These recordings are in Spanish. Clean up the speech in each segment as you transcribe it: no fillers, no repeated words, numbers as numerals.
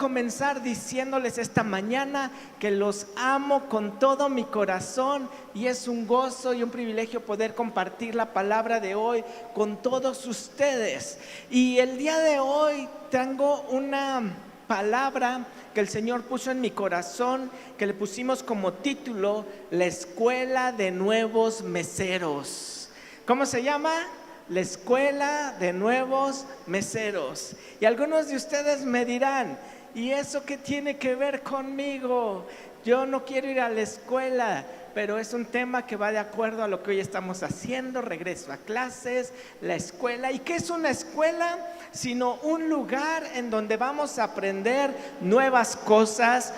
comenzar diciéndoles esta mañana que los amo con todo mi corazón y es un gozo y un privilegio poder compartir la palabra de hoy con todos ustedes. Y el día de hoy tengo una palabra que el Señor puso en mi corazón, que le pusimos como título: La Escuela de Nuevos Meseros. ¿Cómo se llama? La Escuela de Nuevos Meseros. Y algunos de ustedes me dirán: ¿y eso qué tiene que ver conmigo? Yo no quiero ir a la escuela, pero es un tema que va de acuerdo a lo que hoy estamos haciendo. Regreso a clases, la escuela. ¿Y qué es una escuela? Sino un lugar en donde vamos a aprender nuevas cosas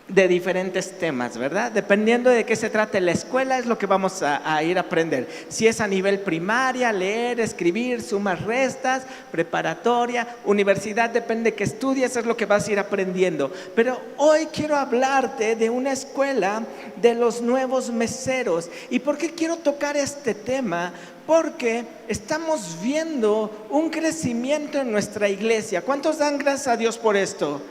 de diferentes temas, ¿verdad? Dependiendo de qué se trate la escuela es lo que vamos a ir a aprender. Si es a nivel primaria, leer, escribir, sumas, restas, preparatoria, universidad, depende de qué estudies, es lo que vas a ir aprendiendo. Pero hoy quiero hablarte de una escuela de los nuevos meseros. ¿Y por qué quiero tocar este tema? Porque estamos viendo un crecimiento en nuestra iglesia. ¿Cuántos dan gracias a Dios por esto?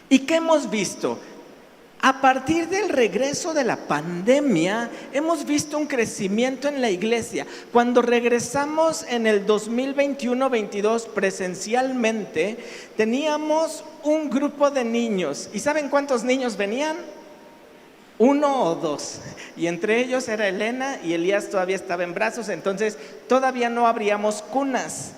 ¿Y qué hemos visto? A partir del regreso de la pandemia, hemos visto un crecimiento en la iglesia. Cuando regresamos en el 2021-22 presencialmente, teníamos un grupo de niños. ¿Y saben cuántos niños venían? 1 o 2. Y entre ellos era Elena y Elías todavía estaba en brazos, entonces todavía no abríamos cunas.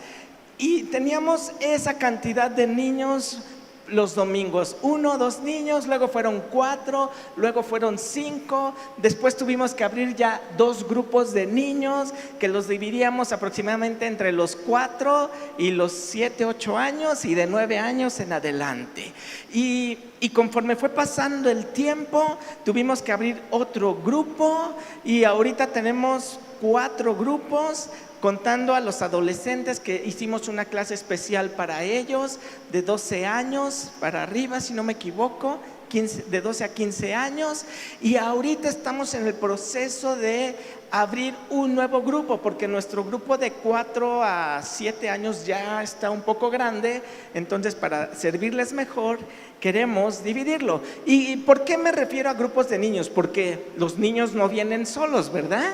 Y teníamos esa cantidad de niños los domingos, 1 o 2 niños, luego fueron 4, luego fueron 5, después tuvimos que abrir ya 2 grupos de niños que los dividíamos aproximadamente entre los 4 y los 7, 8 años y de 9 años en adelante. Y conforme fue pasando el tiempo, tuvimos que abrir otro grupo y ahorita tenemos 4 grupos, contando a los adolescentes, que hicimos una clase especial para ellos, de 12 años para arriba, si no me equivoco, de 12 a 15 años. Y ahorita estamos en el proceso de abrir un nuevo grupo, porque nuestro grupo de 4 a 7 años ya está un poco grande, entonces para servirles mejor queremos dividirlo. ¿Y por qué me refiero a grupos de niños? Porque los niños no vienen solos, ¿verdad?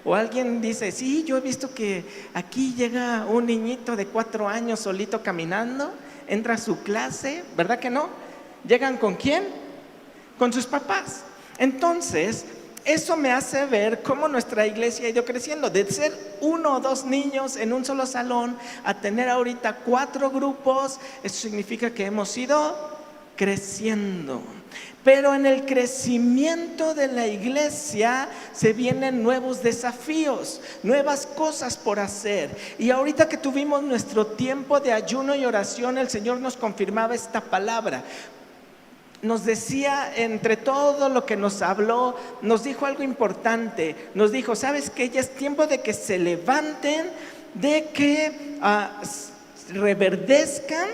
O alguien dice: sí, yo he visto que aquí llega un niñito de 4 años solito caminando, entra a su clase, ¿verdad que no? ¿Llegan con quién? Con sus papás. Entonces, eso me hace ver cómo nuestra iglesia ha ido creciendo, de ser 1 o 2 niños en un solo salón a tener ahorita 4 grupos. Eso significa que hemos ido creciendo. Pero en el crecimiento de la iglesia se vienen nuevos desafíos, nuevas cosas por hacer. Y ahorita que tuvimos nuestro tiempo de ayuno y oración, el Señor nos confirmaba esta palabra. Nos decía, entre todo lo que nos habló, nos dijo algo importante. Nos dijo: ¿sabes qué? Ya es tiempo de que se levanten, de que reverdezcan.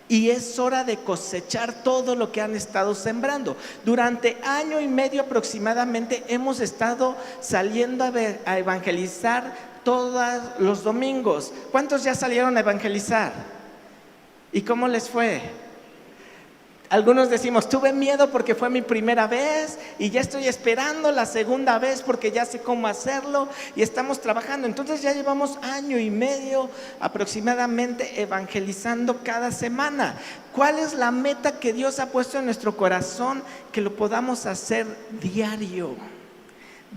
Y es hora de cosechar todo lo que han estado sembrando. Durante 1 año y medio aproximadamente hemos estado saliendo a evangelizar todos los domingos. ¿Cuántos ya salieron a evangelizar? ¿Y cómo les fue? Algunos decimos: tuve miedo porque fue mi primera vez y ya estoy esperando la segunda vez porque ya sé cómo hacerlo y estamos trabajando. Entonces ya llevamos 1 año y medio aproximadamente evangelizando cada semana. ¿Cuál es la meta que Dios ha puesto en nuestro corazón? Que lo podamos hacer diario.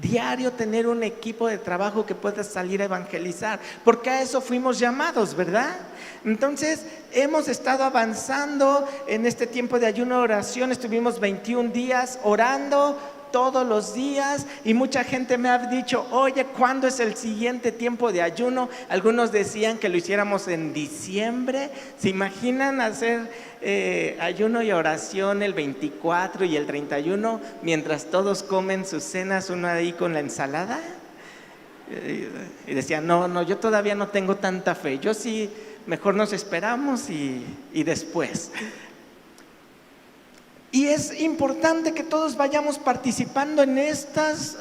Diario, tener un equipo de trabajo que pueda salir a evangelizar, porque a eso fuimos llamados, ¿verdad? Entonces hemos estado avanzando en este tiempo de ayuno y oración. Estuvimos 21 días orando todos los días y mucha gente me ha dicho: oye, ¿cuándo es el siguiente tiempo de ayuno? Algunos decían que lo hiciéramos en diciembre. ¿Se imaginan hacer ayuno y oración el 24 y el 31 mientras todos comen sus cenas, uno ahí con la ensalada? Y decían: no, yo todavía no tengo tanta fe, yo sí, mejor nos esperamos y después. Y es importante que todos vayamos participando en estas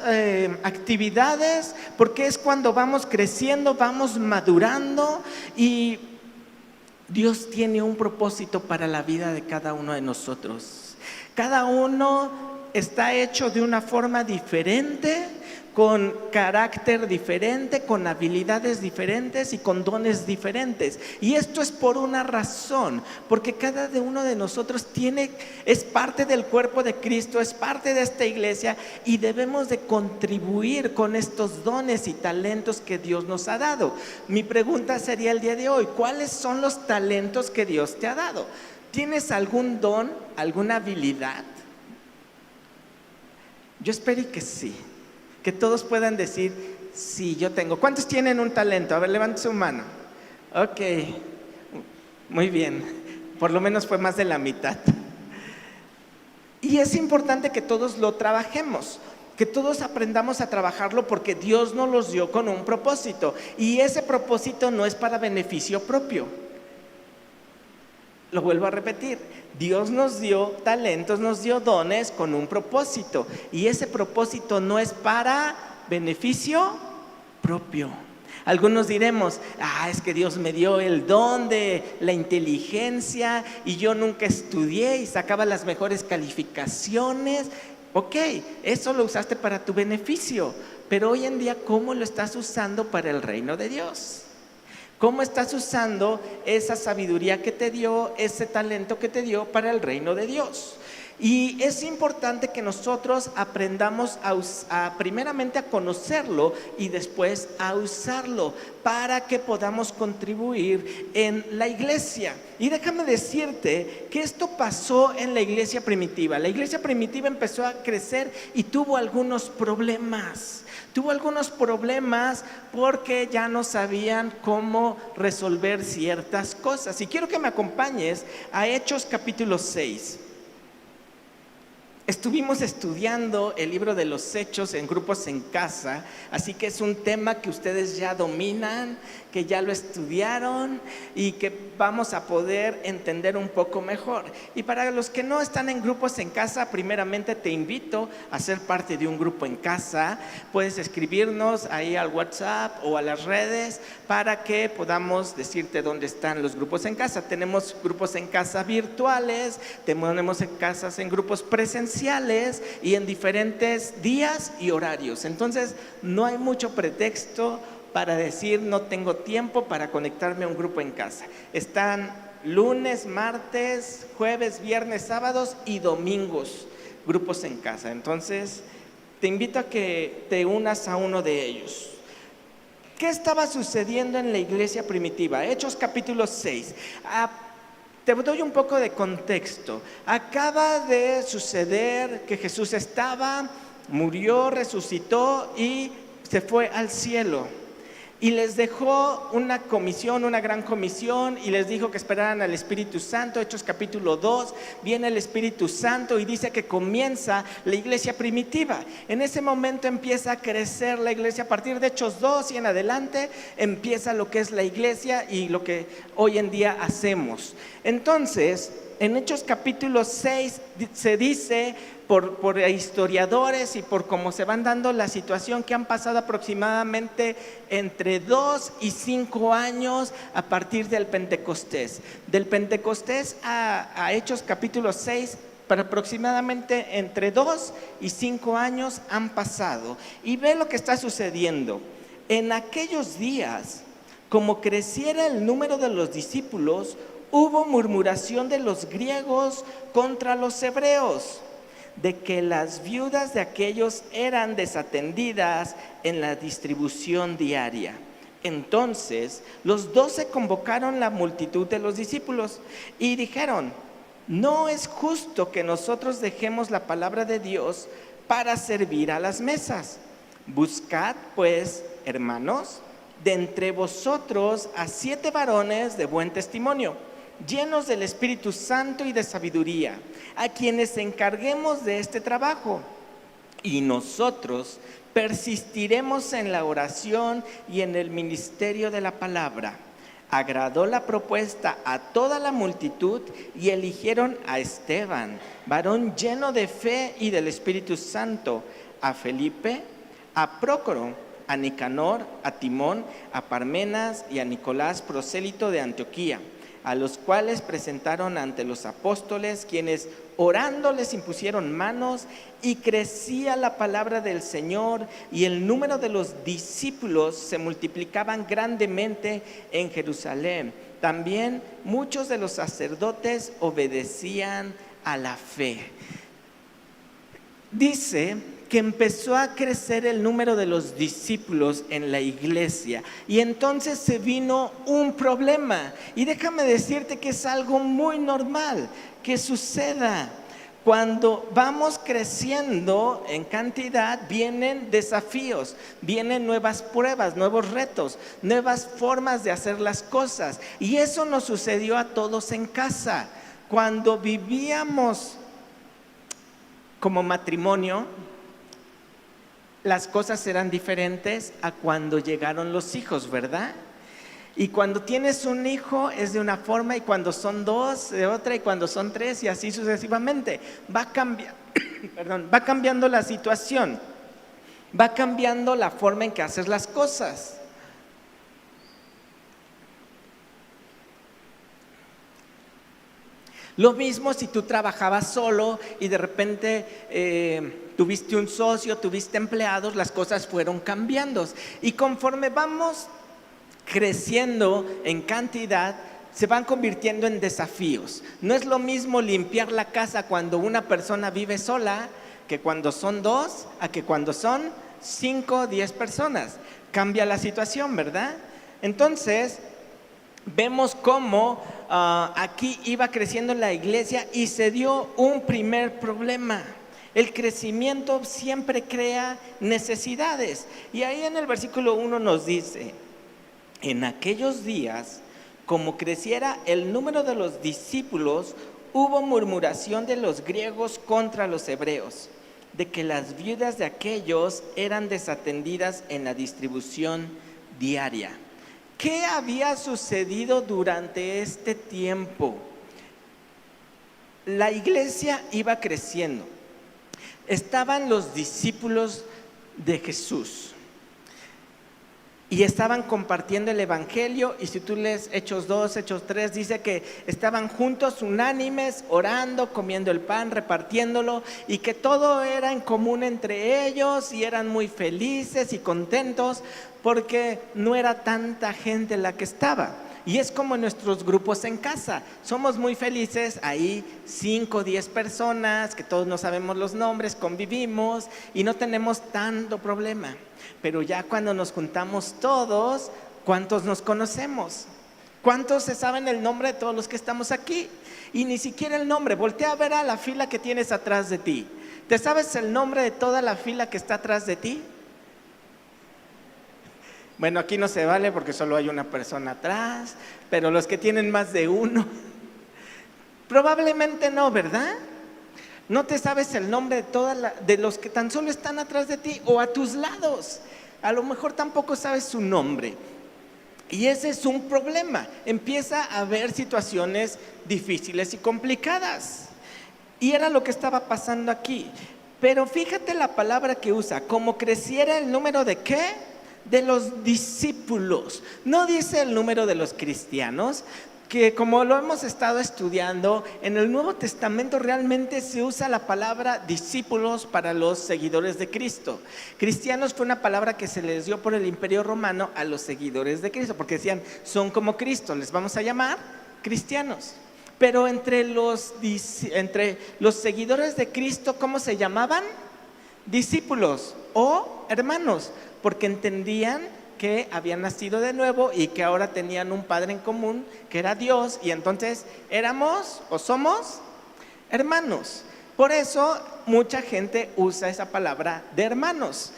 actividades, porque es cuando vamos creciendo, vamos madurando y Dios tiene un propósito para la vida de cada uno de nosotros. Cada uno está hecho de una forma diferente, con carácter diferente, con habilidades diferentes y con dones diferentes. Y esto es por una razón, porque cada uno de nosotros es parte del cuerpo de Cristo, es parte de esta iglesia, y debemos de contribuir con estos dones y talentos que Dios nos ha dado. Mi pregunta sería el día de hoy: ¿cuáles son los talentos que Dios te ha dado? ¿Tienes algún don, alguna habilidad? Yo espero que sí, que todos puedan decir: sí, yo tengo. ¿Cuántos tienen un talento? A ver, levante su mano. Ok, muy bien, por lo menos fue más de la mitad. Y es importante que todos lo trabajemos, que todos aprendamos a trabajarlo, porque Dios nos los dio con un propósito, y ese propósito no es para beneficio propio. Lo vuelvo a repetir: Dios nos dio talentos, nos dio dones con un propósito, y ese propósito no es para beneficio propio. Algunos diremos: es que Dios me dio el don de la inteligencia y yo nunca estudié y sacaba las mejores calificaciones. Ok, eso lo usaste para tu beneficio, pero hoy en día, ¿cómo lo estás usando para el reino de Dios? ¿Cómo estás usando esa sabiduría que te dio, ese talento que te dio para el reino de Dios? Y es importante que nosotros aprendamos primeramente a conocerlo y después a usarlo para que podamos contribuir en la iglesia. Y déjame decirte que esto pasó en la iglesia primitiva. La iglesia primitiva empezó a crecer y tuvo algunos problemas. Porque ya no sabían cómo resolver ciertas cosas. Y quiero que me acompañes a Hechos capítulo 6. Estuvimos estudiando el libro de los Hechos en grupos en casa, así que es un tema que ustedes ya dominan, que ya lo estudiaron y que vamos a poder entender un poco mejor. Y para los que no están en grupos en casa, primeramente te invito a ser parte de un grupo en casa. Puedes escribirnos ahí al WhatsApp o a las redes para que podamos decirte dónde están los grupos en casa. Tenemos grupos en casa virtuales, tenemos en grupos presenciales y en diferentes días y horarios. Entonces no hay mucho pretexto para decir: no tengo tiempo para conectarme a un grupo en casa. Están lunes, martes, jueves, viernes, sábados y domingos grupos en casa. Entonces te invito a que te unas a uno de ellos. ¿Qué estaba sucediendo en la iglesia primitiva? Hechos capítulo 6. Te doy un poco de contexto. Acaba de suceder que Jesús murió, resucitó y se fue al cielo. Y les dejó una comisión, una gran comisión, y les dijo que esperaran al Espíritu Santo. Hechos capítulo 2, viene el Espíritu Santo y dice que comienza la iglesia primitiva. En ese momento empieza a crecer la iglesia. A partir de Hechos 2 y en adelante empieza lo que es la iglesia y lo que hoy en día hacemos. Entonces, en Hechos capítulo 6 se dice por historiadores y por cómo se van dando la situación, que han pasado aproximadamente entre 2 y 5 años a partir del Pentecostés. Del Pentecostés a Hechos capítulo 6, para aproximadamente entre 2 y 5 años han pasado. Y ve lo que está sucediendo. En aquellos días, como creciera el número de los discípulos, hubo murmuración de los griegos contra los hebreos, de que las viudas de aquellos eran desatendidas en la distribución diaria. Entonces los 12 convocaron la multitud de los discípulos y dijeron: no es justo que nosotros dejemos la palabra de Dios para servir a las mesas. Buscad pues, hermanos, de entre vosotros a 7 varones de buen testimonio, llenos del Espíritu Santo y de sabiduría, a quienes encarguemos de este trabajo, y nosotros persistiremos en la oración y en el ministerio de la palabra. Agradó la propuesta a toda la multitud y eligieron a Esteban, varón lleno de fe y del Espíritu Santo, a Felipe, a Prócoro, a Nicanor, a Timón, a Parmenas y a Nicolás, prosélito de Antioquía, a los cuales presentaron ante los apóstoles, quienes orando les impusieron manos, y crecía la palabra del Señor, y el número de los discípulos se multiplicaban grandemente en Jerusalén. También muchos de los sacerdotes obedecían a la fe. Dice que empezó a crecer el número de los discípulos en la iglesia, y entonces se vino un problema, y déjame decirte que es algo muy normal que suceda. Cuando vamos creciendo en cantidad, vienen desafíos, vienen nuevas pruebas, nuevos retos, nuevas formas de hacer las cosas, y eso nos sucedió a todos en casa. Cuando vivíamos como matrimonio, las cosas eran diferentes a cuando llegaron los hijos, ¿verdad? Y cuando tienes un hijo es de una forma, y cuando son dos de otra, y cuando son tres, y así sucesivamente. Va cambiando la situación, va cambiando la forma en que haces las cosas. Lo mismo si tú trabajabas solo y de repente tuviste un socio, tuviste empleados, las cosas fueron cambiando. Y conforme vamos creciendo en cantidad, se van convirtiendo en desafíos. No es lo mismo limpiar la casa cuando una persona vive sola que cuando son dos, a que cuando son 5 o 10 personas. Cambia la situación, ¿verdad? Entonces vemos cómo aquí iba creciendo la iglesia y se dio un primer problema. El crecimiento siempre crea necesidades, y ahí en el versículo 1 nos dice: en aquellos días, como creciera el número de los discípulos, hubo murmuración de los griegos contra los hebreos, de que las viudas de aquellos eran desatendidas en la distribución diaria. ¿Qué había sucedido durante este tiempo? La iglesia iba creciendo. Estaban los discípulos de Jesús y estaban compartiendo el evangelio, y si tú lees Hechos 2, Hechos 3, dice que estaban juntos, unánimes, orando, comiendo el pan, repartiéndolo, y que todo era en común entre ellos, y eran muy felices y contentos porque no era tanta gente la que estaba. Y es como en nuestros grupos en casa, somos muy felices, ahí 5 o 10 personas que todos no sabemos los nombres, convivimos y no tenemos tanto problema. Pero ya cuando nos juntamos todos, ¿cuántos nos conocemos? ¿Cuántos se saben el nombre de todos los que estamos aquí? Y ni siquiera el nombre. Voltea a ver a la fila que tienes atrás de ti. ¿Te sabes el nombre de toda la fila que está atrás de ti? Bueno, aquí no se vale porque solo hay una persona atrás, pero los que tienen más de uno, probablemente no, ¿verdad? No te sabes el nombre de los que tan solo están atrás de ti o a tus lados. A lo mejor tampoco sabes su nombre. Y ese es un problema. Empieza a haber situaciones difíciles y complicadas. Y era lo que estaba pasando aquí. Pero fíjate la palabra que usa: como creciera el número de ¿qué? De los discípulos. No dice el número de los cristianos, que como lo hemos estado estudiando, en el Nuevo Testamento realmente se usa la palabra discípulos para los seguidores de Cristo. Cristianos fue una palabra que se les dio por el Imperio Romano a los seguidores de Cristo, porque decían, son como Cristo, les vamos a llamar cristianos. Pero entre los seguidores de Cristo, ¿cómo se llamaban? Discípulos o hermanos, porque entendían que habían nacido de nuevo y que ahora tenían un Padre en común, que era Dios, y entonces éramos o somos hermanos. Por eso mucha gente usa esa palabra de hermanos.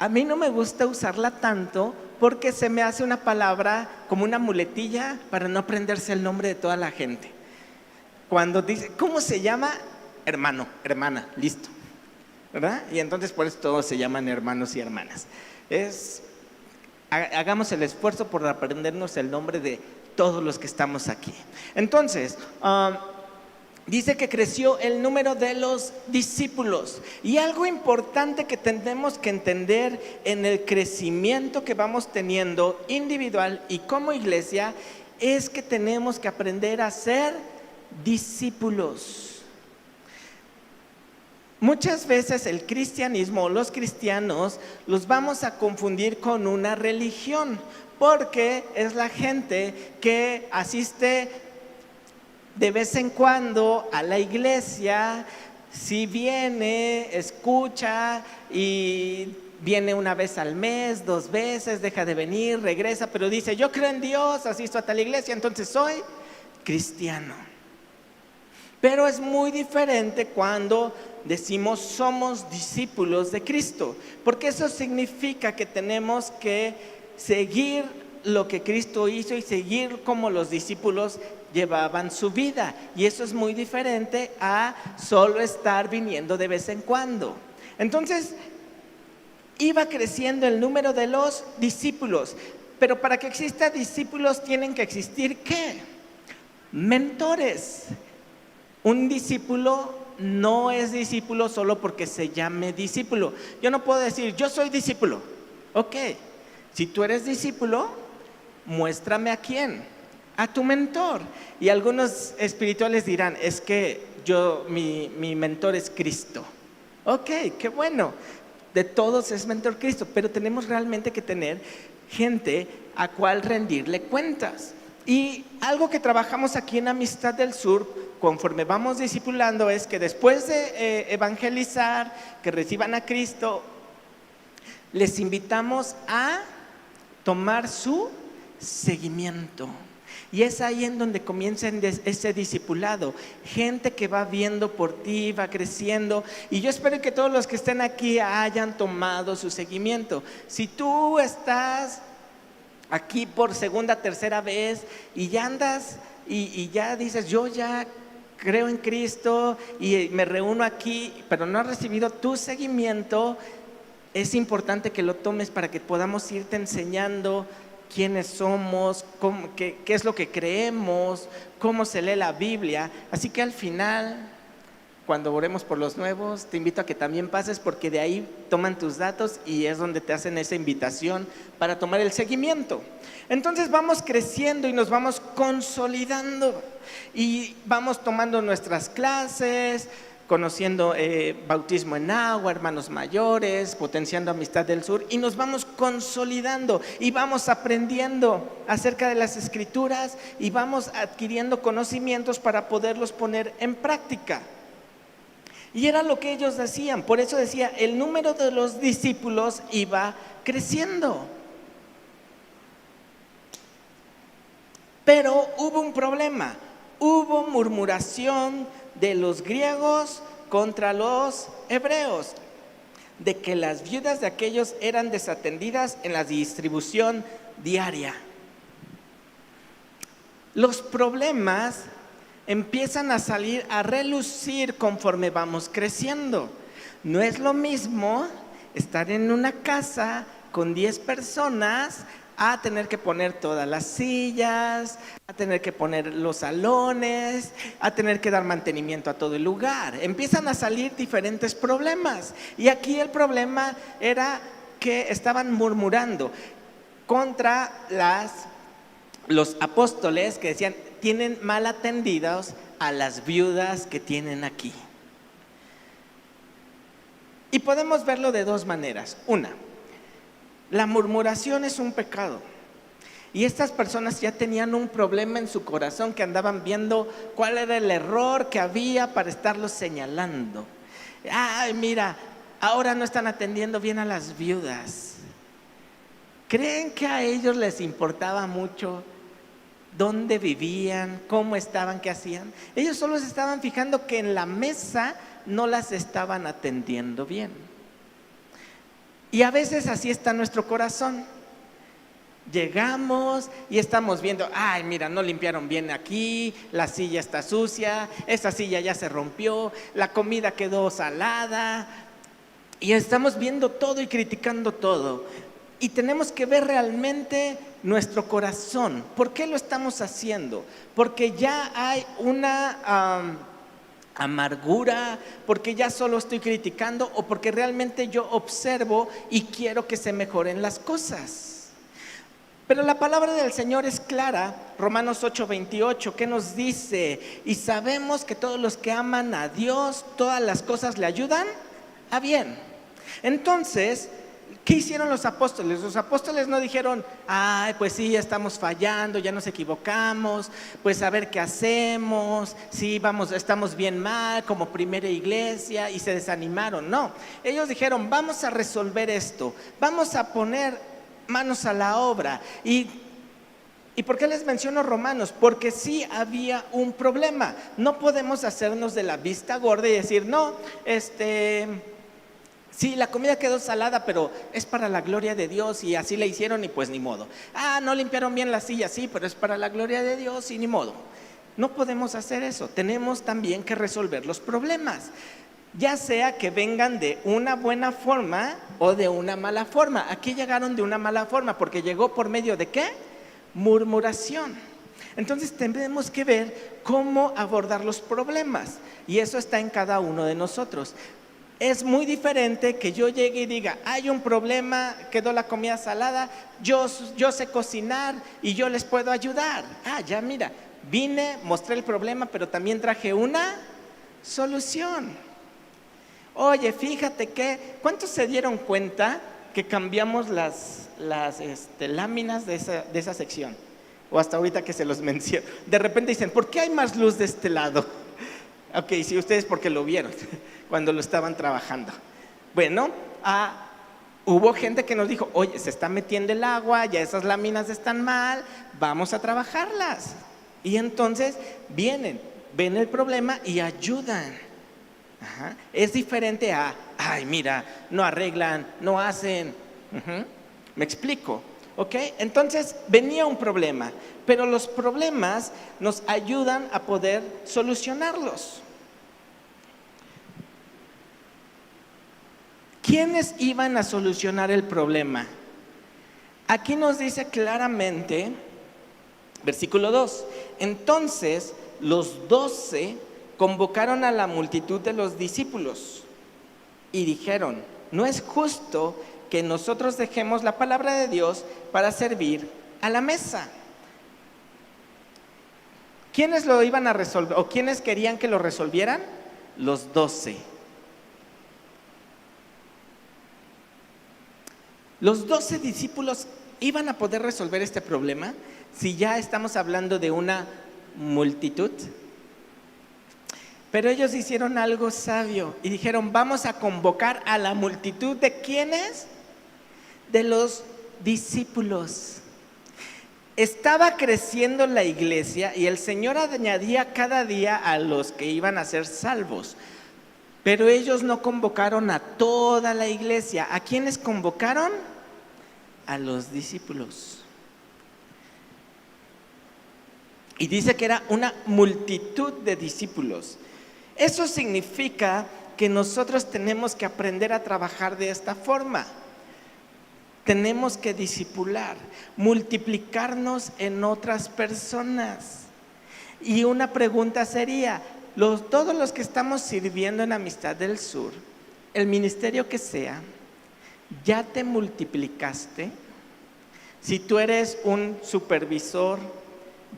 A mí no me gusta usarla tanto porque se me hace una palabra como una muletilla para no aprenderse el nombre de toda la gente. Cuando dice, ¿cómo se llama? Hermano, hermana, listo, ¿verdad? Y entonces por eso todos se llaman hermanos y hermanas. Hagamos el esfuerzo por aprendernos el nombre de todos los que estamos aquí. Entonces, dice que creció el número de los discípulos. Y algo importante que tenemos que entender en el crecimiento que vamos teniendo individual y como iglesia es que tenemos que aprender a ser discípulos. Muchas veces el cristianismo o los cristianos los vamos a confundir con una religión, porque es la gente que asiste de vez en cuando a la iglesia, si viene, escucha y viene una vez al mes, 2 veces, deja de venir, regresa, pero dice: yo creo en Dios, asisto a tal iglesia, entonces soy cristiano. Pero es muy diferente cuando decimos somos discípulos de Cristo, porque eso significa que tenemos que seguir lo que Cristo hizo y seguir como los discípulos llevaban su vida. Y eso es muy diferente a solo estar viniendo de vez en cuando. Entonces, iba creciendo el número de los discípulos, pero para que exista discípulos tienen que existir ¿qué? Mentores. Un discípulo no es discípulo solo porque se llame discípulo. Yo no puedo decir: yo soy discípulo. Ok, si tú eres discípulo, muéstrame a quién, a tu mentor. Y algunos espirituales dirán: es que mi mentor es Cristo. Ok, qué bueno, de todos es mentor Cristo, pero tenemos realmente que tener gente a cual rendirle cuentas. Y algo que trabajamos aquí en Amistad del Sur, conforme vamos discipulando, es que después de evangelizar, que reciban a Cristo, les invitamos a tomar su seguimiento. Y es ahí en donde comienza ese discipulado, gente que va viendo por ti, va creciendo. Y yo espero que todos los que estén aquí hayan tomado su seguimiento. Si tú estás aquí por segunda, tercera vez y ya andas y ya dices: yo ya creo en Cristo y me reúno aquí, pero no has recibido tu seguimiento, es importante que lo tomes para que podamos irte enseñando quiénes somos, qué es lo que creemos, cómo se lee la Biblia. Así que al final, cuando oremos por los nuevos, te invito a que también pases, porque de ahí toman tus datos y es donde te hacen esa invitación para tomar el seguimiento. Entonces vamos creciendo y nos vamos consolidando y vamos tomando nuestras clases, conociendo bautismo en agua, hermanos mayores, potenciando Amistad del Sur, y nos vamos consolidando y vamos aprendiendo acerca de las Escrituras y vamos adquiriendo conocimientos para poderlos poner en práctica. Y era lo que ellos decían. Por eso decía, el número de los discípulos iba creciendo. Pero hubo un problema, hubo murmuración de los griegos contra los hebreos, de que las viudas de aquellos eran desatendidas en la distribución diaria. Los problemas empiezan a salir a relucir conforme vamos creciendo. No es lo mismo estar en una casa con 10 personas a tener que poner todas las sillas, a tener que poner los salones, a tener que dar mantenimiento a todo el lugar. Empiezan a salir diferentes problemas. Y aquí el problema era que estaban murmurando contra los apóstoles, que decían: tienen mal atendidos a las viudas que tienen aquí. Y podemos verlo de 2 maneras. Una, la murmuración es un pecado. Y estas personas ya tenían un problema en su corazón, que andaban viendo cuál era el error que había para estarlos señalando. Ay, mira, ahora no están atendiendo bien a las viudas. ¿Creen que a ellos les importaba mucho dónde vivían, cómo estaban, qué hacían? Ellos solo se estaban fijando que en la mesa no las estaban atendiendo bien. Y a veces así está nuestro corazón. Llegamos y estamos viendo: ay, mira, no limpiaron bien aquí, la silla está sucia, esta silla ya se rompió, la comida quedó salada. Y estamos viendo todo y criticando todo. Y tenemos que ver realmente nuestro corazón. ¿Por qué lo estamos haciendo? Porque ya hay una amargura, porque ya solo estoy criticando, o porque realmente yo observo y quiero que se mejoren las cosas. Pero la palabra del Señor es clara, Romanos 8:28, ¿qué nos dice? Y sabemos que todos los que aman a Dios, todas las cosas le ayudan a bien. Entonces, ¿qué hicieron los apóstoles? Los apóstoles no dijeron, ay, pues sí, ya estamos fallando, ya nos equivocamos, pues a ver qué hacemos, sí, estamos bien mal como primera iglesia, y se desanimaron. No, ellos dijeron, vamos a resolver esto, vamos a poner manos a la obra. ¿Y por qué les menciono Romanos? Porque sí había un problema. No podemos hacernos de la vista gorda y decir, no, sí, la comida quedó salada, pero es para la gloria de Dios y así la hicieron y pues ni modo. No limpiaron bien la silla, sí, pero es para la gloria de Dios y ni modo. No podemos hacer eso. Tenemos también que resolver los problemas, ya sea que vengan de una buena forma o de una mala forma. Aquí llegaron de una mala forma porque llegó por medio de ¿qué? Murmuración. Entonces tenemos que ver cómo abordar los problemas, y eso está en cada uno de nosotros. Es muy diferente que yo llegue y diga, hay un problema, quedó la comida salada, yo sé cocinar y yo les puedo ayudar. Ya mira, vine, mostré el problema, pero también traje una solución. Oye, fíjate que, ¿cuántos se dieron cuenta que cambiamos las láminas de esa sección? O hasta ahorita que se los menciono. De repente dicen, ¿por qué hay más luz de este lado? Ok, sí, ustedes porque lo vieron cuando lo estaban trabajando. Bueno, hubo gente que nos dijo, oye, se está metiendo el agua, ya esas láminas están mal, vamos a trabajarlas. Y entonces vienen, ven el problema y ayudan. Es diferente a, ay, mira, no arreglan, no hacen. ¿Me explico? ¿Ok? Entonces venía un problema, pero los problemas nos ayudan a poder solucionarlos. ¿Quiénes iban a solucionar el problema? Aquí nos dice claramente, versículo 2, entonces los 12 convocaron a la multitud de los discípulos y dijeron, no es justo que nosotros dejemos la palabra de Dios para servir a la mesa. ¿Quiénes lo iban a resolver o quiénes querían que lo resolvieran? Los 12. Los 12 discípulos iban a poder resolver este problema si ya estamos hablando de una multitud. Pero ellos hicieron algo sabio y dijeron, vamos a convocar a la multitud. ¿De quiénes? De los discípulos. Estaba creciendo la iglesia y el Señor añadía cada día a los que iban a ser salvos. Pero ellos no convocaron a toda la iglesia. ¿A quiénes convocaron? A los discípulos. Y dice que era una multitud de discípulos. Eso significa que nosotros tenemos que aprender a trabajar de esta forma. Tenemos que discipular, multiplicarnos en otras personas. Y una pregunta sería, todos los que estamos sirviendo en Amistad del Sur, el ministerio que sea, ¿ya te multiplicaste? Si tú eres un supervisor,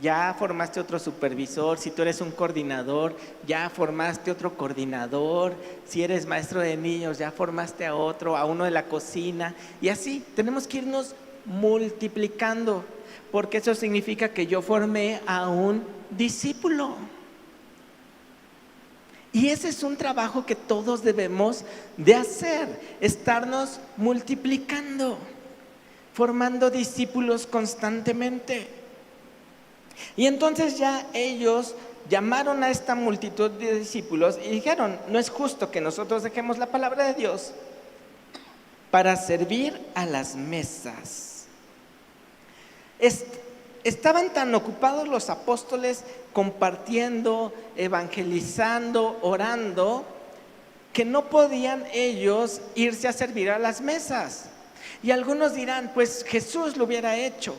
ya formaste otro supervisor. Si tú eres un coordinador, ya formaste otro coordinador. Si eres maestro de niños, ya formaste a otro, a uno de la cocina. Y así, tenemos que irnos multiplicando, porque eso significa que yo formé a un discípulo. Y ese es un trabajo que todos debemos de hacer, estarnos multiplicando, formando discípulos constantemente. Y entonces ya ellos llamaron a esta multitud de discípulos y dijeron, no es justo que nosotros dejemos la palabra de Dios para servir a las mesas. Estaban tan ocupados los apóstoles compartiendo, evangelizando, orando, que no podían ellos irse a servir a las mesas. Y algunos dirán, pues Jesús lo hubiera hecho.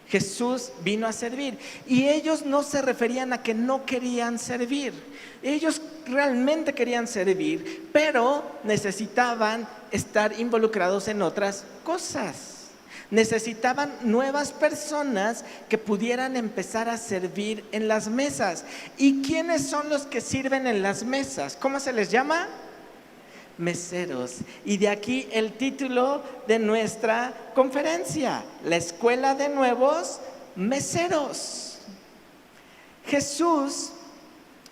Jesús vino a servir, y ellos no se referían a que no querían servir. Ellos realmente querían servir, pero necesitaban estar involucrados en otras cosas. Necesitaban nuevas personas que pudieran empezar a servir en las mesas. ¿Y quiénes son los que sirven en las mesas? ¿Cómo se les llama? Meseros. Y de aquí el título de nuestra conferencia: la escuela de nuevos meseros. Jesús,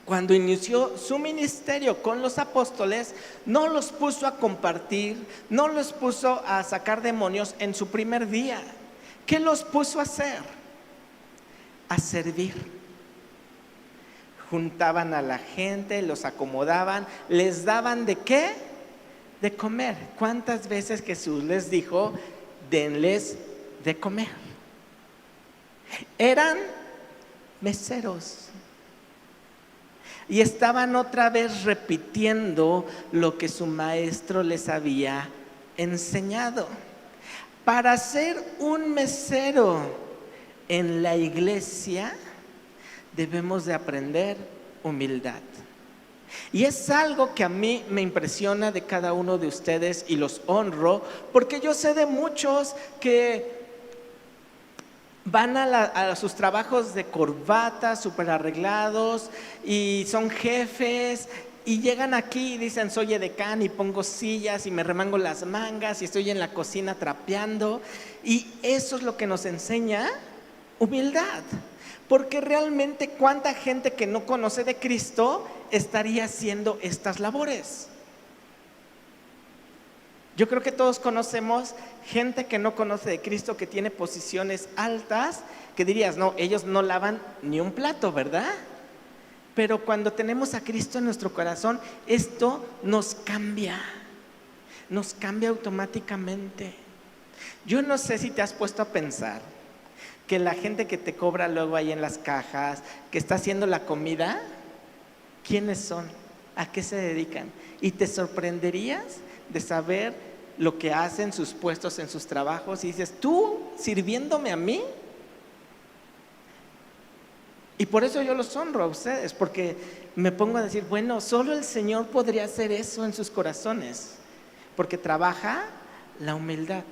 cuando inició su ministerio con los apóstoles, no los puso a compartir, no los puso a sacar demonios en su primer día. ¿Qué los puso a hacer? A servir. Juntaban a la gente, los acomodaban, les daban ¿de qué? De comer. ¿Cuántas veces Jesús les dijo: denles de comer? Eran meseros. Y estaban otra vez repitiendo lo que su maestro les había enseñado. Para ser un mesero en la iglesia debemos de aprender humildad. Y es algo que a mí me impresiona de cada uno de ustedes y los honro, porque yo sé de muchos que van a sus trabajos de corbata, súper arreglados, y son jefes, y llegan aquí y dicen: soy edecán, y pongo sillas y me remango las mangas y estoy en la cocina trapeando. Y eso es lo que nos enseña humildad. Porque realmente, ¿cuánta gente que no conoce de Cristo estaría haciendo estas labores? Yo creo que todos conocemos gente que no conoce de Cristo, que tiene posiciones altas, que dirías: no, ellos no lavan ni un plato, ¿verdad? Pero cuando tenemos a Cristo en nuestro corazón, esto nos cambia automáticamente. Yo no sé si te has puesto a pensar que la gente que te cobra luego ahí en las cajas, que está haciendo la comida, ¿quiénes son? ¿A qué se dedican? Y te sorprenderías de saber lo que hacen, sus puestos en sus trabajos, y dices: ¿tú sirviéndome a mí? Y por eso yo los honro a ustedes, porque me pongo a decir: bueno, solo el Señor podría hacer eso en sus corazones, porque trabaja la humildad.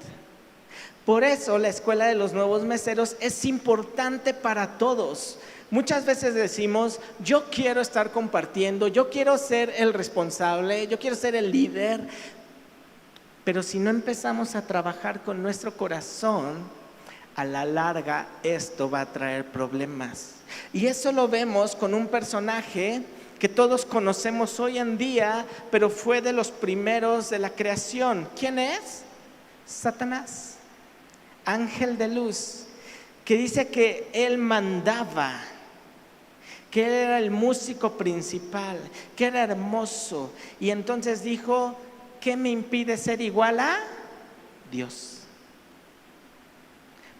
Por eso la escuela de los nuevos meseros es importante para todos. Muchas veces decimos: yo quiero estar compartiendo, yo quiero ser el responsable, yo quiero ser el líder. Pero si no empezamos a trabajar con nuestro corazón, a la larga esto va a traer problemas. Y eso lo vemos con un personaje que todos conocemos hoy en día, pero fue de los primeros de la creación. ¿Quién es? Satanás, ángel de luz, que dice que él mandaba, que él era el músico principal, que era hermoso. Y entonces dijo: ¿qué me impide ser igual a Dios?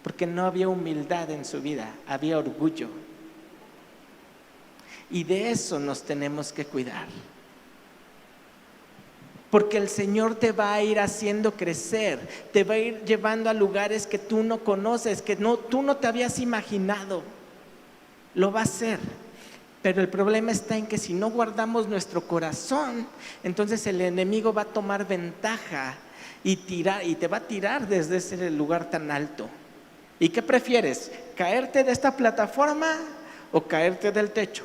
Porque no había humildad en su vida, había orgullo. Y de eso nos tenemos que cuidar. Porque el Señor te va a ir haciendo crecer, te va a ir llevando a lugares que tú no conoces, que tú no te habías imaginado. Lo va a hacer. Pero el problema está en que si no guardamos nuestro corazón, entonces el enemigo va a tomar ventaja y te va a tirar desde ese lugar tan alto. ¿Y qué prefieres? ¿Caerte de esta plataforma o caerte del techo?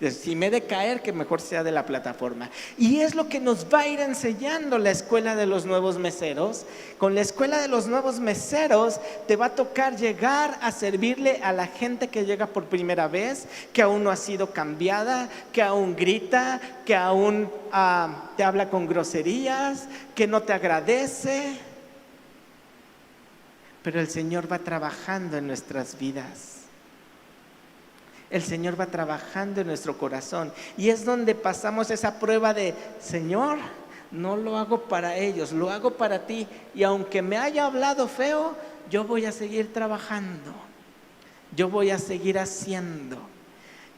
Si me he de caer, que mejor sea de la plataforma. Y es lo que nos va a ir enseñando la escuela de los nuevos meseros. Con la escuela de los nuevos meseros te va a tocar llegar a servirle a la gente que llega por primera vez, que aún no ha sido cambiada, que aún grita, que aún te habla con groserías, que no te agradece. Pero el Señor va trabajando en nuestras vidas. El Señor va trabajando en nuestro corazón, y es donde pasamos esa prueba de: Señor, no lo hago para ellos, lo hago para ti, y aunque me haya hablado feo, yo voy a seguir trabajando, yo voy a seguir haciendo.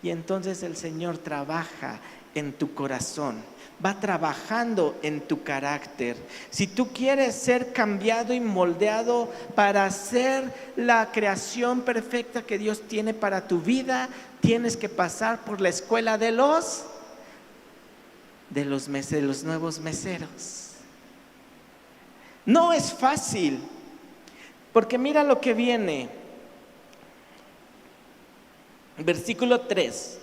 Y entonces el Señor trabaja en tu corazón, va trabajando en tu carácter. Si tú quieres ser cambiado y moldeado para ser la creación perfecta que Dios tiene para tu vida, tienes que pasar por la escuela de los nuevos meseros. No es fácil, porque mira lo que viene. Versículo 3.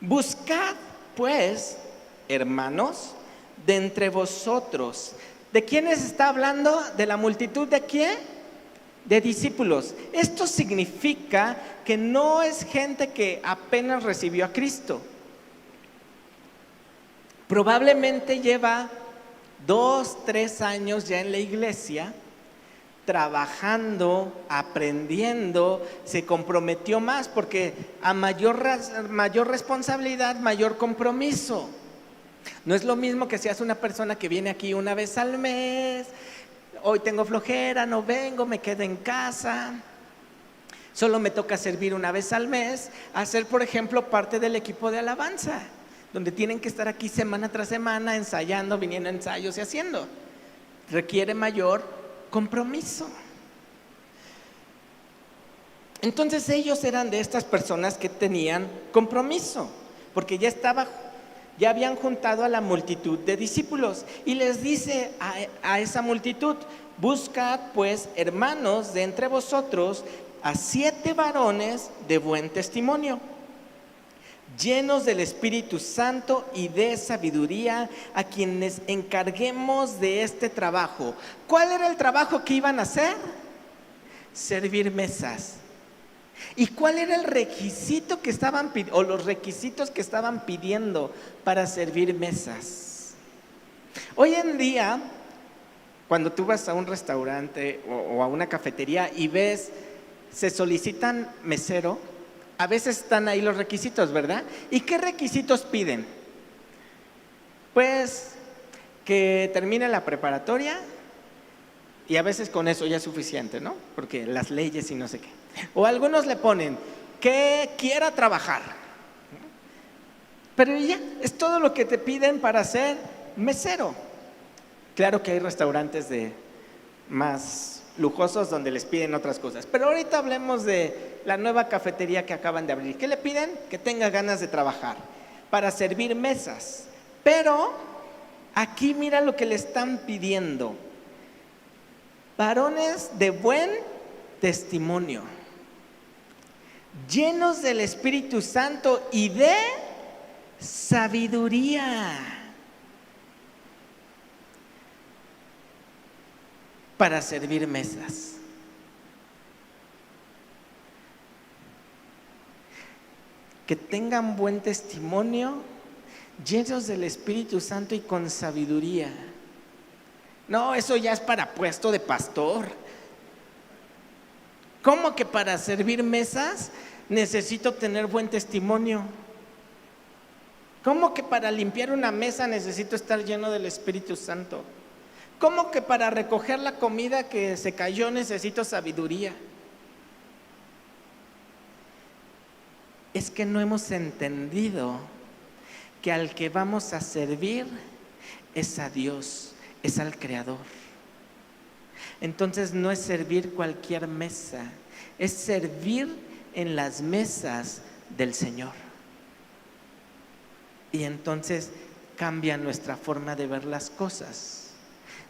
Buscad, pues, hermanos, de entre vosotros. ¿De quiénes está hablando? ¿De la multitud de quién? De discípulos. Esto significa que no es gente que apenas recibió a Cristo. Probablemente lleva 2, 3 años ya en la iglesia, trabajando, aprendiendo, se comprometió más, porque a mayor responsabilidad, mayor compromiso. No es lo mismo que seas una persona que viene aquí una vez al mes, hoy tengo flojera, no vengo, me quedo en casa, solo me toca servir una vez al mes, a ser, por ejemplo, parte del equipo de alabanza, donde tienen que estar aquí semana tras semana ensayando, viniendo a ensayos y haciendo. Requiere mayor compromiso. Entonces ellos eran de estas personas que tenían compromiso, porque ya habían juntado a la multitud de discípulos, y les dice a esa multitud: buscad pues, hermanos, de entre vosotros a 7 varones de buen testimonio, llenos del Espíritu Santo y de sabiduría, a quienes encarguemos de este trabajo. ¿Cuál era el trabajo que iban a hacer? Servir mesas. ¿Y cuál era el requisito que estaban pidiendo, o los requisitos que estaban pidiendo para servir mesas? Hoy en día, cuando tú vas a un restaurante o a una cafetería y ves, se solicitan mesero, a veces están ahí los requisitos, ¿verdad? ¿Y qué requisitos piden? Pues que termine la preparatoria, y a veces con eso ya es suficiente, ¿no? Porque las leyes y no sé qué. O algunos le ponen que quiera trabajar. Pero ya, es todo lo que te piden para ser mesero. Claro que hay restaurantes más lujosos donde les piden otras cosas, pero ahorita hablemos de la nueva cafetería que acaban de abrir. ¿Qué le piden? Que tenga ganas de trabajar para servir mesas. Pero aquí mira lo que le están pidiendo: varones de buen testimonio, llenos del Espíritu Santo y de sabiduría, para servir mesas. Que tengan buen testimonio, llenos del Espíritu Santo y con sabiduría. No, eso ya es para puesto de pastor. ¿Cómo que para servir mesas necesito tener buen testimonio? ¿Cómo que para limpiar una mesa necesito estar lleno del Espíritu Santo? ¿Cómo que para recoger la comida que se cayó necesito sabiduría? Es que no hemos entendido que al que vamos a servir es a Dios, es al Creador. Entonces no es servir cualquier mesa, es servir en las mesas del Señor. Y entonces cambia nuestra forma de ver las cosas.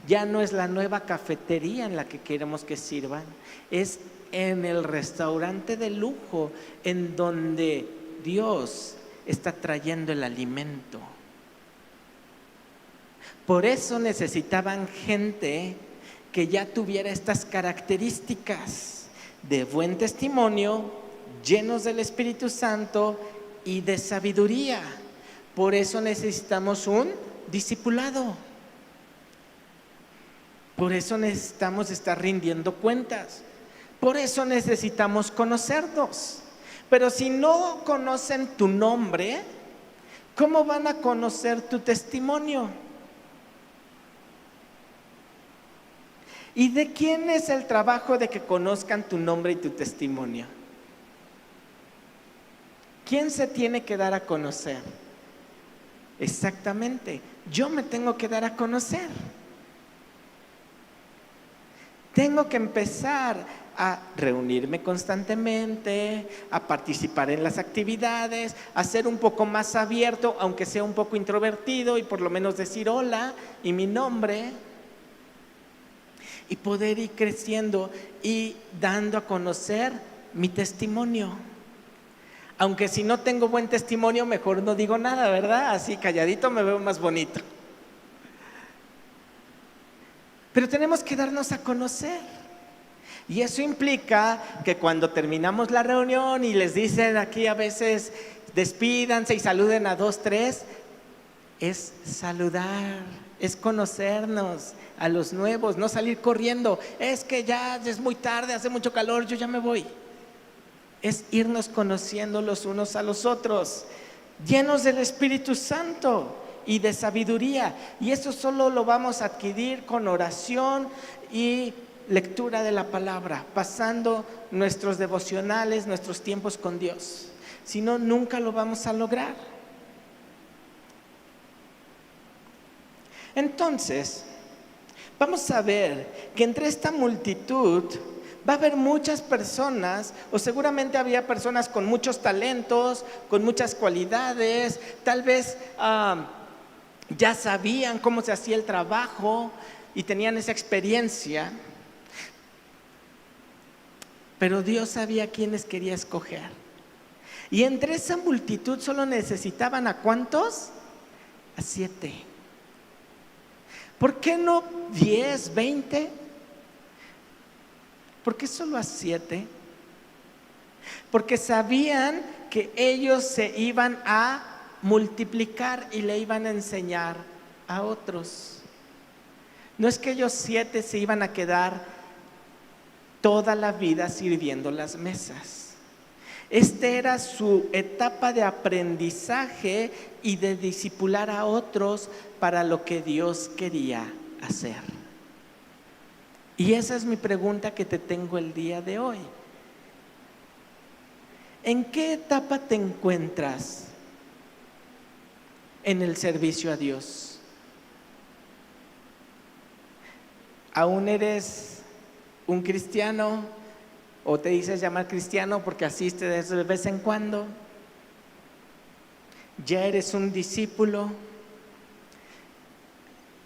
Ya no es la nueva cafetería en la que queremos que sirvan, es en el restaurante de lujo en donde Dios está trayendo el alimento. Por eso necesitaban gente que ya tuviera estas características de buen testimonio, llenos del Espíritu Santo y de sabiduría. Por eso necesitamos un discipulado. Por eso necesitamos estar rindiendo cuentas. Por eso necesitamos conocernos. Pero si no conocen tu nombre, ¿cómo van a conocer tu testimonio? ¿Y de quién es el trabajo de que conozcan tu nombre y tu testimonio? ¿Quién se tiene que dar a conocer? Exactamente, yo me tengo que dar a conocer. Tengo que empezar a reunirme constantemente, a participar en las actividades, a ser un poco más abierto, aunque sea un poco introvertido, y por lo menos decir hola y mi nombre. y poder ir creciendo y dando a conocer mi testimonio. Aunque si no tengo buen testimonio, mejor no digo nada, ¿verdad? Así calladito me veo más bonito. Pero tenemos que darnos a conocer. Y eso implica que cuando terminamos la reunión y les dicen aquí a veces despídanse y saluden a 2, 3, es saludar, es conocernos a los nuevos, no salir corriendo. Es que ya es muy tarde, hace mucho calor, yo ya me voy. Es irnos conociendo los unos a los otros, llenos del Espíritu Santo y de sabiduría. Y eso solo lo vamos a adquirir con oración y lectura de la palabra, pasando nuestros devocionales, nuestros tiempos con Dios. Si no, nunca lo vamos a lograr. Entonces, vamos a ver que entre esta multitud va a haber muchas personas, o seguramente había personas con muchos talentos, con muchas cualidades, tal vez ya sabían cómo se hacía el trabajo y tenían esa experiencia. Pero Dios sabía quiénes quería escoger. Y entre esa multitud solo necesitaban ¿a cuántos? A 7. ¿Por qué no 10, 20? ¿Por qué solo a 7? Porque sabían que ellos se iban a multiplicar y le iban a enseñar a otros. No es que ellos 7 se iban a quedar toda la vida sirviendo las mesas. Esta era su etapa de aprendizaje y de discipular a otros para lo que Dios quería hacer. Y esa es mi pregunta que te tengo el día de hoy. ¿En qué etapa te encuentras en el servicio a Dios? ¿Aún eres un cristiano o te dices llamar cristiano porque asistes de vez en cuando? ¿Ya eres un discípulo?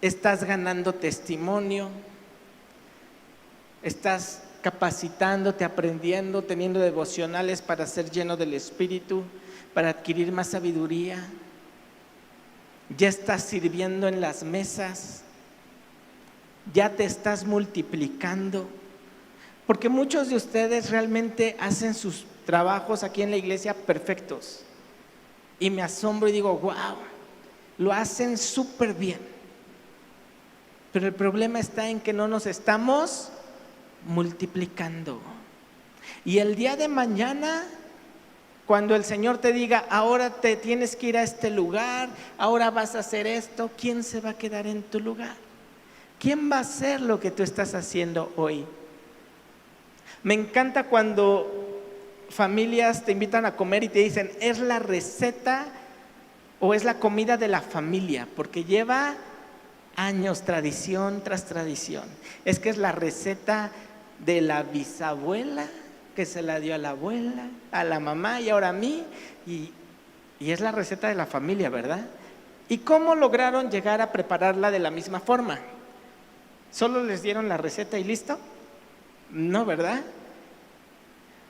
¿Estás ganando testimonio? ¿Estás capacitándote, aprendiendo, teniendo devocionales para ser lleno del Espíritu, para adquirir más sabiduría? ¿Ya estás sirviendo en las mesas? ¿Ya te estás multiplicando? Porque muchos de ustedes realmente hacen sus trabajos aquí en la iglesia perfectos. Y me asombro y digo, wow, lo hacen súper bien. Pero el problema está en que no nos estamos multiplicando. Y el día de mañana, cuando el Señor te diga, ahora te tienes que ir a este lugar, ahora vas a hacer esto, ¿quién se va a quedar en tu lugar? ¿Quién va a hacer lo que tú estás haciendo hoy? Me encanta cuando familias te invitan a comer y te dicen, es la receta o es la comida de la familia, porque lleva años, tradición tras tradición. Es que es la receta de la bisabuela que se la dio a la abuela, a la mamá y ahora a mí, y es la receta de la familia, ¿verdad? ¿Y cómo lograron llegar a prepararla de la misma forma? ¿Solo les dieron la receta y listo? No, ¿verdad?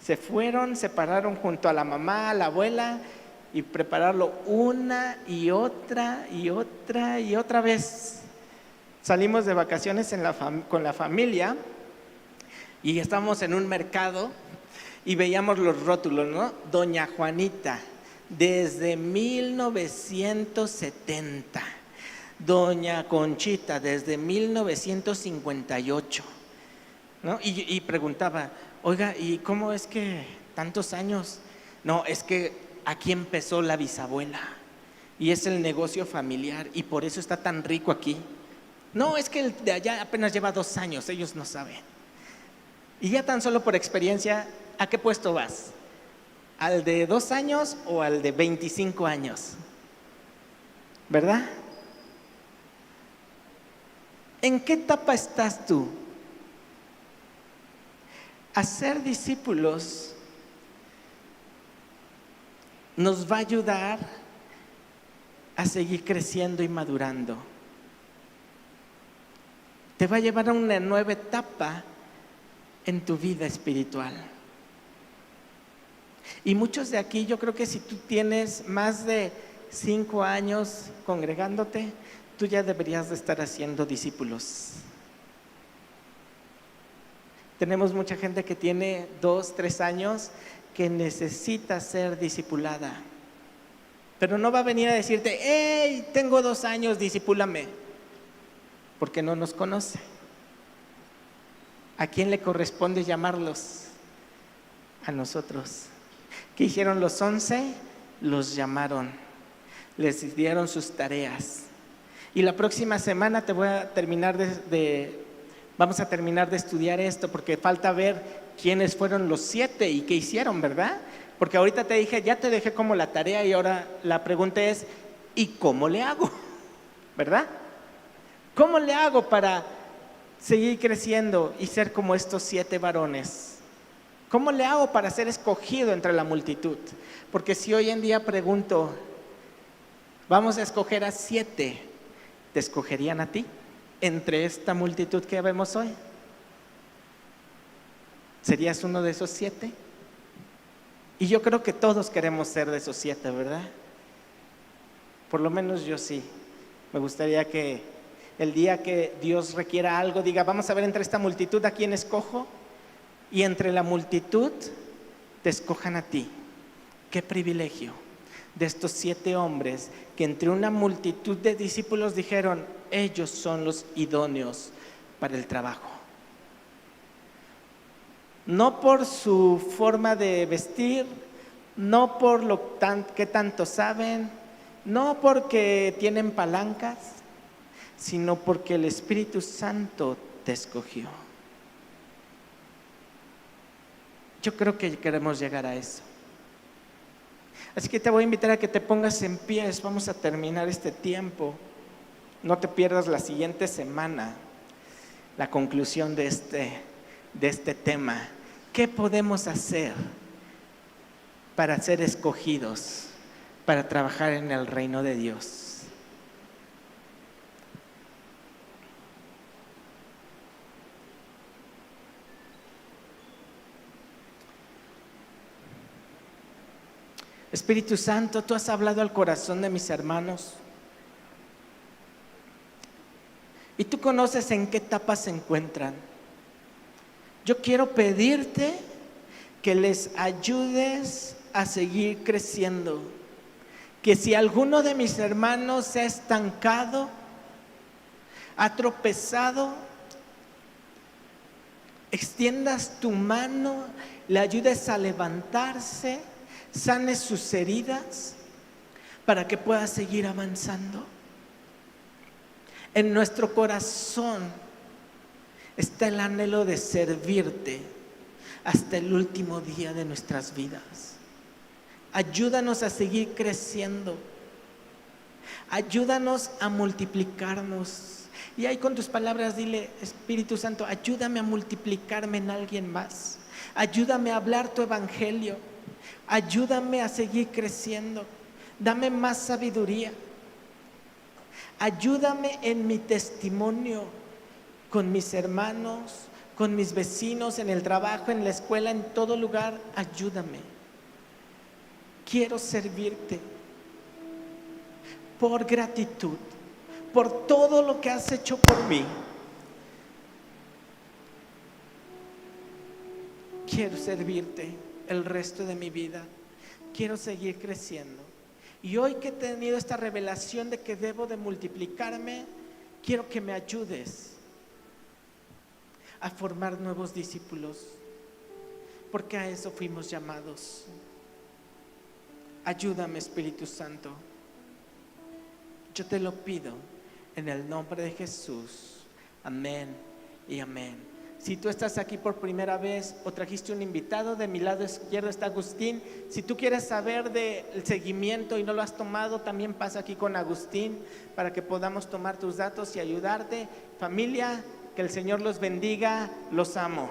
Se fueron, se pararon junto a la mamá, a la abuela y prepararlo una y otra y otra y otra vez. Salimos de vacaciones con la familia y estábamos en un mercado y veíamos los rótulos, ¿no? Doña Juanita, desde 1970. Doña Conchita, desde 1958, ¿no? Y preguntaba, oiga, ¿y cómo es que tantos años? No, es que aquí empezó la bisabuela y es el negocio familiar y por eso está tan rico aquí. No, es que el de allá apenas lleva 2 años, ellos no saben. Y ya tan solo por experiencia, ¿a qué puesto vas? ¿Al de 2 años o al de 25 años? ¿Verdad? ¿En qué etapa estás tú? Hacer discípulos nos va a ayudar a seguir creciendo y madurando. te va a llevar a una nueva etapa en tu vida espiritual. Y muchos de aquí, yo creo que si tú tienes más de 5 años congregándote, tú ya deberías de estar haciendo discípulos. Tenemos mucha gente que tiene 2, 3 años que necesita ser discipulada, pero no va a venir a decirte: hey, tengo 2 años, discipúlame, porque no nos conoce. ¿A quién le corresponde llamarlos? A nosotros. ¿Qué hicieron los 11? Los llamaron, les dieron sus tareas. Y la próxima semana vamos a terminar de estudiar esto, porque falta ver quiénes fueron los 7 y qué hicieron, ¿verdad? Porque ahorita te dije, ya te dejé como la tarea, y ahora la pregunta es: ¿y cómo le hago? ¿Verdad? ¿Cómo le hago para seguir creciendo y ser como estos 7 varones? ¿Cómo le hago para ser escogido entre la multitud? Porque si hoy en día pregunto, vamos a escoger a 7, ¿te escogerían a ti entre esta multitud que vemos hoy? ¿Serías uno de esos 7? Y yo creo que todos queremos ser de esos 7, ¿verdad? Por lo menos yo sí. Me gustaría que el día que Dios requiera algo, diga: vamos a ver entre esta multitud a quién escojo, y entre la multitud te escojan a ti. Qué privilegio de estos 7 hombres que entre una multitud de discípulos dijeron: ellos son los idóneos para el trabajo. No por su forma de vestir, no por que tanto saben, no porque tienen palancas, sino porque el Espíritu Santo te escogió. Yo creo que queremos llegar a eso. Así que te voy a invitar a que te pongas en pie. Vamos a terminar este tiempo. No te pierdas la siguiente semana la conclusión de este tema. ¿Qué podemos hacer para ser escogidos, para trabajar en el reino de Dios? Espíritu Santo, tú has hablado al corazón de mis hermanos y tú conoces en qué etapa se encuentran. Yo quiero pedirte que les ayudes a seguir creciendo, que si alguno de mis hermanos se ha estancado, ha tropezado, extiendas tu mano, le ayudes a levantarse, sanes sus heridas para que pueda seguir avanzando. En nuestro corazón está el anhelo de servirte hasta el último día de nuestras vidas. Ayúdanos a seguir creciendo, ayúdanos a multiplicarnos. Y ahí con tus palabras dile: Espíritu Santo, ayúdame a multiplicarme en alguien más, ayúdame a hablar tu evangelio, ayúdame a seguir creciendo, dame más sabiduría, ayúdame en mi testimonio con mis hermanos, con mis vecinos, en el trabajo, en la escuela, en todo lugar. Ayúdame. Quiero servirte por gratitud, por todo lo que has hecho por mí. Quiero servirte el resto de mi vida. Quiero seguir creciendo. Y hoy que he tenido esta revelación de que debo de multiplicarme, quiero que me ayudes a formar nuevos discípulos, porque a eso fuimos llamados. Ayúdame, Espíritu Santo. Yo te lo pido en el nombre de Jesús. Amén y amén. Si tú estás aquí por primera vez o trajiste un invitado, de mi lado izquierdo está Agustín. Si tú quieres saber del seguimiento y no lo has tomado, también pasa aquí con Agustín para que podamos tomar tus datos y ayudarte. Familia, que el Señor los bendiga. Los amo.